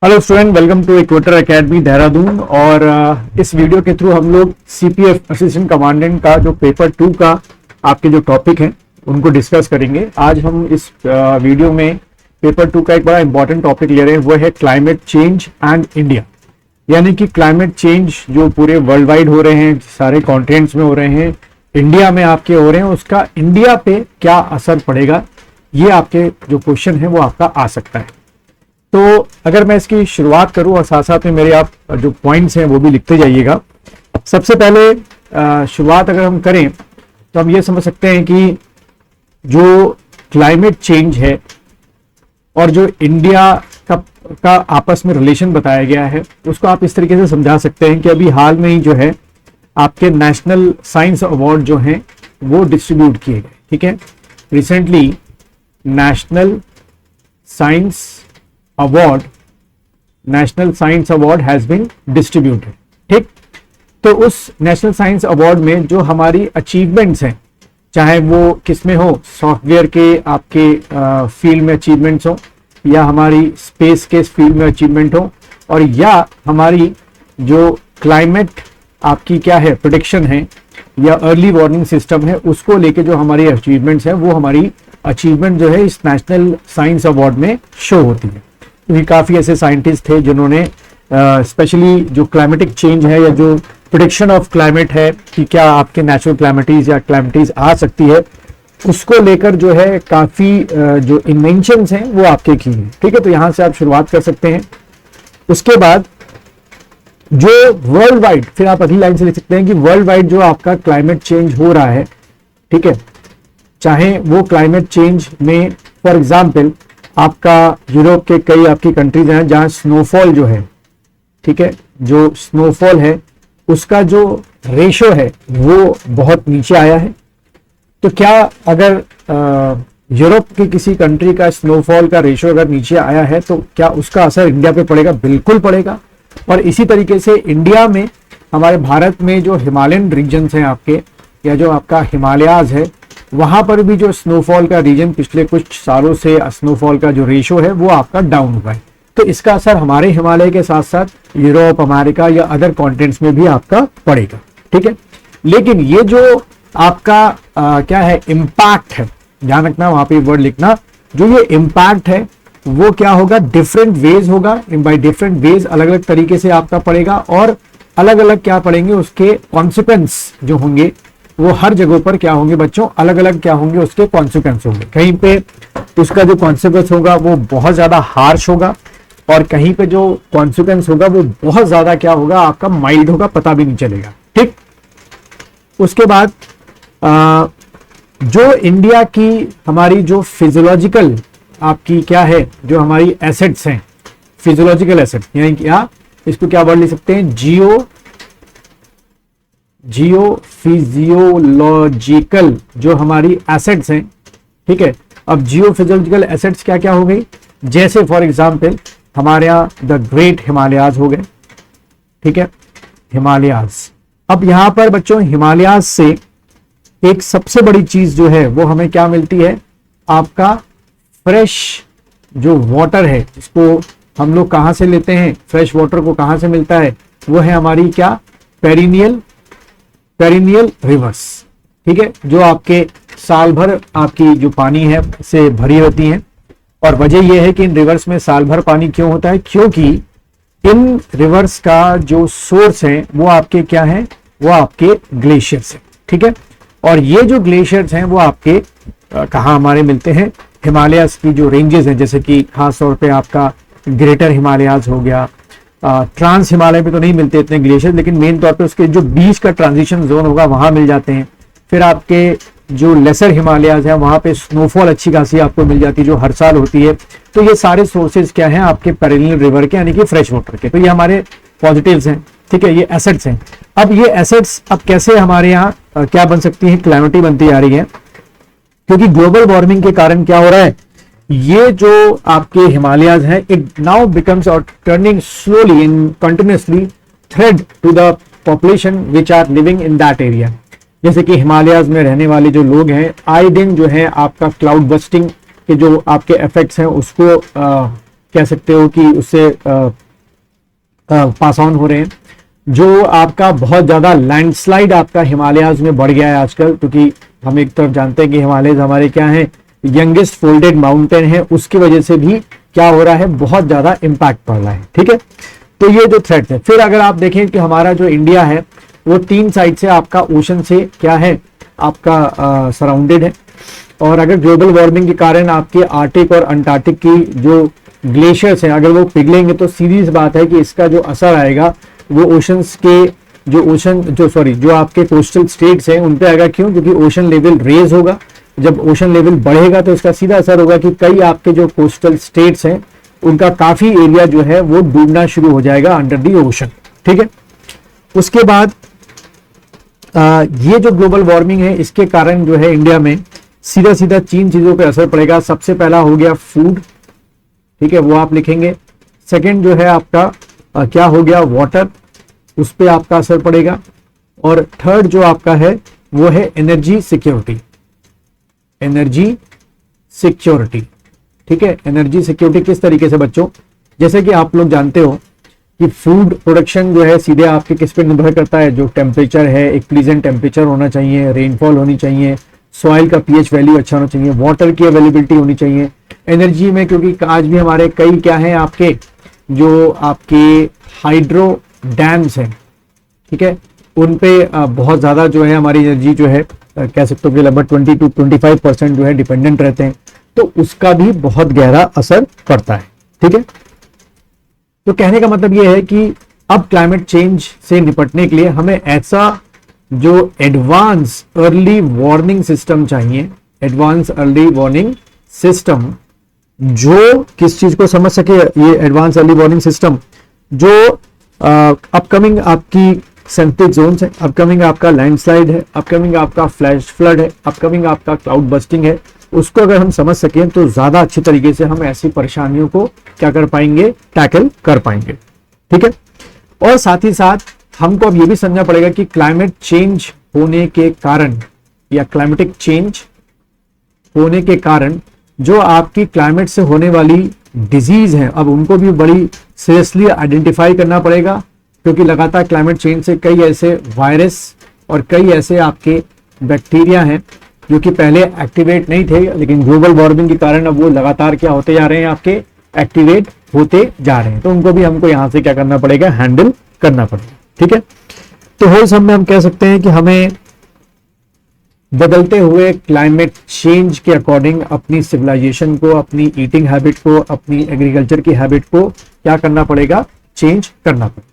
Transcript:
Hello student, welcome to equator academy Dehradun. और इस video के थ्रू हम लोग सीपीएफ असिस्टेंट कमांडेंट का जो पेपर 2 का आपके जो टॉपिक हैं उनको डिस्कस करेंगे। आज हम इस वीडियो में पेपर 2 का एक बड़ा इंपॉर्टेंट टॉपिक ले रहे हैं, वो है क्लाइमेट चेंज एंड इंडिया। यानी कि क्लाइमेट चेंज जो पूरे वर्ल्ड वाइड हो रहे हैं, सारे कॉन्टिनेंट्स में हो रहे हैं, इंडिया में आपके हो रहे हैं, उसका इंडिया पे क्या असर पड़ेगा, ये आपके जो क्वेश्चन है वो आपका आ सकता है। तो अगर मैं इसकी शुरुआत करूं और साथ साथ में मेरे आप जो पॉइंट्स हैं वो भी लिखते जाइएगा। सबसे पहले शुरुआत अगर हम करें तो हम ये समझ सकते हैं कि जो क्लाइमेट चेंज है और जो इंडिया का आपस में रिलेशन बताया गया है, उसको आप इस तरीके से समझा सकते हैं कि अभी हाल में ही जो है आपके नेशनल साइंस अवार्ड जो हैं वो डिस्ट्रीब्यूट किए गए। ठीक है, recently national science award has been distributed. ठीक, तो उस नेशनल साइंस अवार्ड में जो हमारी अचीवमेंट्स हैं, चाहे वो किसमें हो, सॉफ्टवेयर के आपके फील्ड में अचीवमेंट्स हो, या हमारी स्पेस के फील्ड में अचीवमेंट हो, और या हमारी जो क्लाइमेट आपकी क्या है प्रेडिक्शन है या अर्ली वार्निंग सिस्टम है, उसको लेके जो हमारी अचीवमेंट्स हैं, वो हमारी अचीवमेंट जो है इस नेशनल साइंस अवार्ड में शो होती है। क्योंकि काफ़ी ऐसे साइंटिस्ट थे जिन्होंने स्पेशली जो क्लाइमेटिक चेंज है या जो प्रेडिक्शन ऑफ क्लाइमेट है कि क्या आपके नेचुरल क्लाइमेटीज या क्लाइमेटीज आ सकती है, उसको लेकर जो है काफ़ी जो इन्वेंशंस हैं वो आपके की हैं। ठीक है, तो यहाँ से आप शुरुआत कर सकते हैं। उसके बाद जो वर्ल्ड वाइड, फिर आप अगली लाइन से लिख सकते हैं कि वर्ल्ड वाइड जो आपका क्लाइमेट चेंज हो रहा है, ठीक है, चाहे वो क्लाइमेट चेंज में फॉर एग्जाम्पल आपका यूरोप के कई आपकी कंट्रीज हैं जहां स्नोफॉल जो है, ठीक है, जो स्नोफॉल है उसका जो रेशो है वो बहुत नीचे आया है। तो क्या अगर यूरोप की किसी कंट्री का स्नोफॉल का रेशो अगर नीचे आया है तो क्या उसका असर इंडिया पे पड़ेगा? बिल्कुल पड़ेगा। और इसी तरीके से इंडिया में, हमारे भारत में जो हिमालयन रीजन्स हैं आपके, या जो आपका हिमालयाज है, वहां पर भी जो स्नोफॉल का रीजन पिछले कुछ सालों से स्नोफॉल का जो रेशो है वो आपका डाउन हुआ है। तो इसका असर हमारे हिमालय के साथ साथ यूरोप, अमेरिका या अदर कॉन्टिनेंट्स में भी आपका पड़ेगा। ठीक है, लेकिन ये जो आपका क्या है इम्पैक्ट है, ध्यान रखना वहां पे वर्ड लिखना, जो ये इम्पैक्ट है वो क्या होगा, डिफरेंट वेज होगा। बाई डिफरेंट वेज अलग अलग तरीके से आपका पड़ेगा, और अलग अलग क्या पड़ेंगे उसके कॉन्सिक्वेंस जो होंगे वो हर जगह पर क्या होंगे बच्चों, अलग अलग क्या होंगे उसके कॉन्सिक्वेंस होंगे। कहीं पे उसका जो कॉन्सिक्वेंस होगा वो बहुत ज्यादा हार्श होगा, और कहीं पे जो कॉन्सिक्वेंस होगा वो बहुत ज्यादा क्या होगा, आपका माइल्ड होगा, पता भी नहीं चलेगा। ठीक, उसके बाद जो इंडिया की हमारी जो फिजियोलॉजिकल आपकी क्या है, जो हमारी एसेट्स हैं, फिजियोलॉजिकल एसेट, यानी क्या इसको क्या वर्ड ले सकते हैं, जियो फिजियोलॉजिकल जो हमारी एसेट्स हैं। ठीक है, अब जियो फिजियोलॉजिकल एसेट्स क्या क्या हो गई, जैसे फॉर एग्जांपल हमारे यहाँ द ग्रेट हिमालयाज हो गए। ठीक है, हिमालयाज। अब यहां पर बच्चों हिमालयाज से एक सबसे बड़ी चीज जो है वो हमें क्या मिलती है, आपका फ्रेश जो वाटर है, इसको हम लोग कहां से लेते हैं, फ्रेश वाटर को कहां से मिलता है, वो है हमारी क्या, पेरिनियल रिवर्स। ठीक है, जो आपके साल भर आपकी जो पानी है से भरी होती हैं। और वजह यह है कि इन रिवर्स में साल भर पानी क्यों होता है, क्योंकि इन रिवर्स का जो सोर्स है वो आपके क्या है, वो आपके ग्लेशियर्स हैं। ठीक है, और ये जो ग्लेशियर्स हैं वो आपके कहाँ हमारे मिलते हैं, हिमालयाज की जो रेंजेस हैं, जैसे कि खास तौर पे आपका ग्रेटर हिमालयाज हो गया, ट्रांस हिमालय में तो नहीं मिलते इतने ग्लेशियर, लेकिन मेन तौर पे उसके जो बीच का ट्रांजिशन जोन होगा वहां मिल जाते हैं। फिर आपके जो लेसर हिमालयाज है वहां पे स्नोफॉल अच्छी खासी आपको मिल जाती है जो हर साल होती है। तो ये सारे सोर्सेज क्या हैं आपके पेरिनियल रिवर के, यानी कि फ्रेश वाटर के। तो ये हमारे पॉजिटिव्स हैं। ठीक है, ये एसेट्स हैं। अब ये एसेट्स अब कैसे हमारे यहाँ क्या बन सकती है, क्लाइमेटी बनती जा रही है, क्योंकि ग्लोबल वार्मिंग के कारण क्या हो रहा है, ये जो आपके हिमालयाज हैं इट नाउ बिकम्स और turning slowly in continuously threat to the population which are living in that area. जैसे कि हिमालयाज में रहने वाले जो लोग हैं, आए दिन जो है आपका क्लाउड बस्टिंग के जो आपके इफेक्ट्स हैं उसको कह सकते हो कि उससे पास ऑन हो रहे हैं। जो आपका बहुत ज्यादा लैंडस्लाइड आपका हिमालयाज में बढ़ गया है आजकल, क्योंकि हम एक तरफ जानते हैं कि हिमालयज हमारे क्या है, यंगेस्ट फोल्डेड माउंटेन है, उसकी वजह से भी क्या हो रहा है, बहुत ज्यादा इंपैक्ट पड़ रहा है। ठीक है, तो ये जो थ्रेट है। फिर अगर आप देखें कि हमारा जो इंडिया है वो 3 साइड से आपका ओशन से क्या है, आपका सराउंडेड है। और अगर ग्लोबल वार्मिंग के कारण आपके आर्टिक और अंटार्कटिक की जो ग्लेशियर्स हैं अगर वो पिघलेंगे, तो सीधी सी बात है कि इसका जो असर आएगा वो ओशंस के जो आपके कोस्टल स्टेट्स हैं उन पे आएगा। क्यों? क्योंकि ओशन लेवल रेज होगा। जब ओशन लेवल बढ़ेगा तो इसका सीधा असर होगा कि कई आपके जो कोस्टल स्टेट्स हैं उनका काफी एरिया जो है वो डूबना शुरू हो जाएगा अंडर दी ओशन। ठीक है, उसके बाद ये जो ग्लोबल वार्मिंग है इसके कारण जो है इंडिया में सीधा सीधा 3 चीजों पे असर पड़ेगा। सबसे पहला हो गया फूड, ठीक है, वो आप लिखेंगे। सेकंड जो है आपका क्या हो गया, वाटर, उस पे आपका असर पड़ेगा। और थर्ड जो आपका है वो है एनर्जी सिक्योरिटी। एनर्जी सिक्योरिटी, ठीक है। एनर्जी सिक्योरिटी किस तरीके से बच्चों, जैसे कि आप लोग जानते हो कि फूड प्रोडक्शन जो है सीधे आपके किस पे निर्भर करता है, जो टेम्परेचर है, एक प्लीजेंट टेम्परेचर होना चाहिए, रेनफॉल होनी चाहिए, सॉइल का पीएच वैल्यू अच्छा होना चाहिए, वाटर की अवेलेबिलिटी होनी चाहिए। एनर्जी में क्योंकि आज भी हमारे कई क्या है आपके जो आपके हाइड्रो डैम्स हैं, ठीक है, उन पे बहुत ज्यादा जो है हमारी एनर्जी जो है कह सकते हो कि लगभग 20 to 25% जो है डिपेंडेंट रहते हैं, तो उसका भी बहुत गहरा असर पड़ता है। ठीक है, तो कहने का मतलब यह है कि अब क्लाइमेट चेंज से निपटने के लिए हमें ऐसा जो एडवांस अर्ली वार्निंग सिस्टम चाहिए, एडवांस अर्ली वार्निंग सिस्टम जो किस चीज को समझ सके। ये एडवांस अर्ली वार्निंग सिस्टम जो अपकमिंग आपकी सेंसिटिव जोन्स है, अपकमिंग आपका लैंडस्लाइड है, अपकमिंग आपका फ्लैश फ्लड है, अपकमिंग आपका क्लाउड बस्टिंग है, उसको अगर हम समझ सकें तो ज्यादा अच्छी तरीके से हम ऐसी परेशानियों को क्या कर पाएंगे, टैकल कर पाएंगे। ठीक है, और साथ ही साथ हमको अब ये भी समझना पड़ेगा कि क्लाइमेट चेंज होने के कारण या क्लाइमेटिक चेंज होने के कारण जो आपकी क्लाइमेट से होने वाली डिजीज है, अब उनको भी बड़ी सीरियसली आइडेंटिफाई करना पड़ेगा, क्योंकि लगातार क्लाइमेट चेंज से कई ऐसे वायरस और कई ऐसे आपके बैक्टीरिया हैं जो कि पहले एक्टिवेट नहीं थे, लेकिन ग्लोबल वार्मिंग के कारण अब वो लगातार क्या होते जा रहे हैं, आपके एक्टिवेट होते जा रहे हैं। तो उनको भी हमको यहां से क्या करना पड़ेगा, हैंडल करना पड़ेगा। ठीक है, तो होल सम में हम कह सकते हैं कि हमें बदलते हुए क्लाइमेट चेंज के अकॉर्डिंग अपनी सिविलाइजेशन को, अपनी ईटिंग हैबिट को, अपनी एग्रीकल्चर की हैबिट को क्या करना पड़ेगा, चेंज करना पड़ेगा।